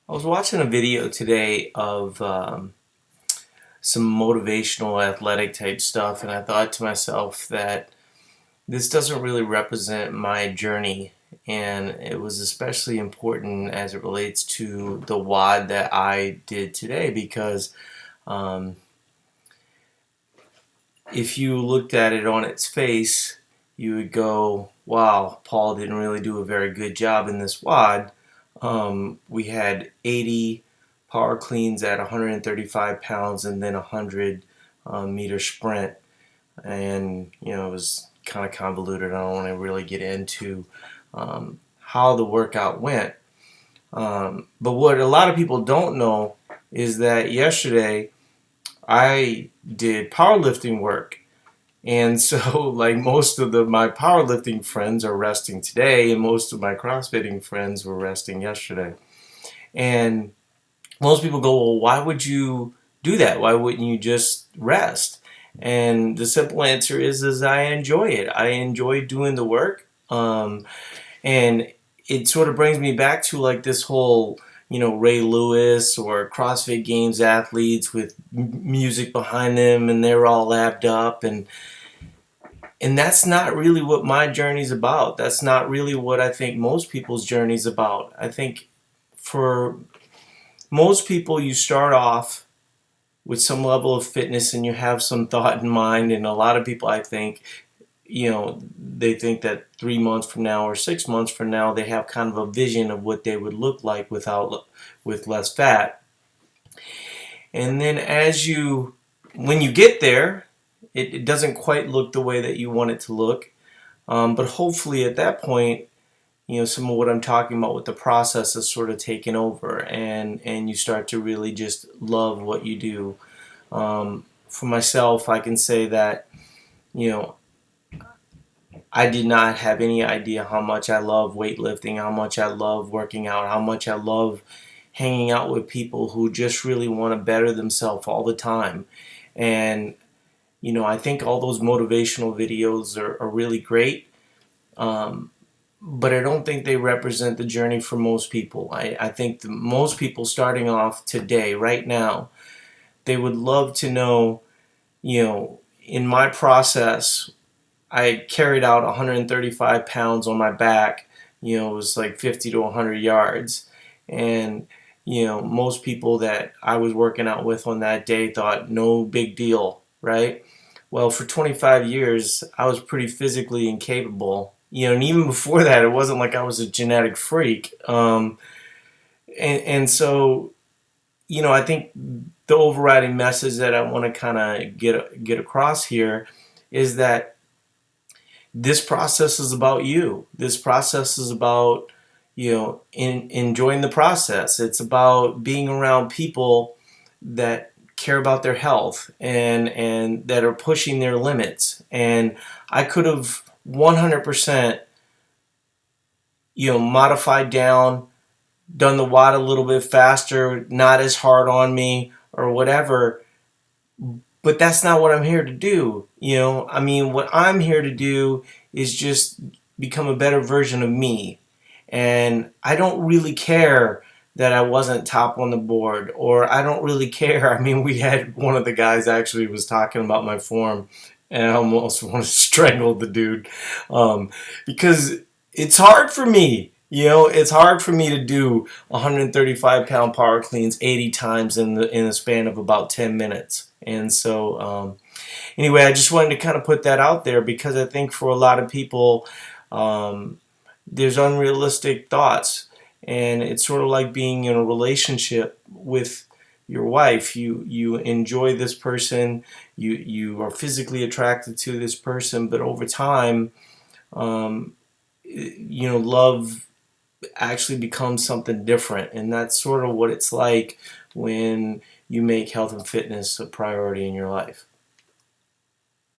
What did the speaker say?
I was watching a video today of some motivational athletic type stuff, and I thought to myself that this doesn't really represent my journey, and it was especially important as it relates to the WOD that I did today because um, if you looked at it on its face, you would go, wow, Paul didn't really do a very good job in this WOD. We had 80 power cleans at 135 pounds and then a 100 meter sprint. And, it was kind of convoluted. I don't want to really get into how the workout went. But what a lot of people don't know is that yesterday I did powerlifting work. And so, like most of my powerlifting friends are resting today, and most of my CrossFitting friends were resting yesterday. And most people go, well, why would you do that? Why wouldn't you just rest? And the simple answer is I enjoy it. I enjoy doing the work. And it sort of brings me back to like this whole, Ray Lewis or CrossFit Games athletes with music behind them and they're all lapped up and that's not really what my journey's about. That's not really what I think most people's journey's about. I think for most people, you start off with some level of fitness and you have some thought in mind. And a lot of people, I think, they think that 3 months from now or 6 months from now, they have kind of a vision of what they would look like with less fat. And then when you get there, it doesn't quite look the way that you want it to look. But hopefully at that point, some of what I'm talking about with the process is sort of taken over and you start to really just love what you do. For myself, I can say that, I did not have any idea how much I love weightlifting, how much I love working out, how much I love hanging out with people who just really want to better themselves all the time. And, I think all those motivational videos are really great. But I don't think they represent the journey for most people. I think most people starting off today, right now, they would love to know, in my process, I carried out 135 pounds on my back. It was like 50 to 100 yards. And, most people that I was working out with on that day thought, no big deal, right? Well, for 25 years, I was pretty physically incapable. And even before that, it wasn't like I was a genetic freak. And so, I think the overriding message that I want to kind of get across here is that this process is about you. This process is about, enjoying the process. It's about being around people that care about their health and that are pushing their limits. And I could have 100% modified down, done the WOD a little bit faster, not as hard on me or whatever, but that's not what I'm here to do. What I'm here to do is just become a better version of me. And I don't really care that I wasn't top on the board, or I don't really care. We had one of the guys actually was talking about my form, and I almost want to strangle the dude because it's hard for me. It's hard for me to do 135-pound power cleans 80 times in a span of about 10 minutes. And so, anyway, I just wanted to kind of put that out there because I think for a lot of people, there's unrealistic thoughts. And it's sort of like being in a relationship with your wife. You enjoy this person, you are physically attracted to this person, but over time, love actually becomes something different. And that's sort of what it's like when you make health and fitness a priority in your life.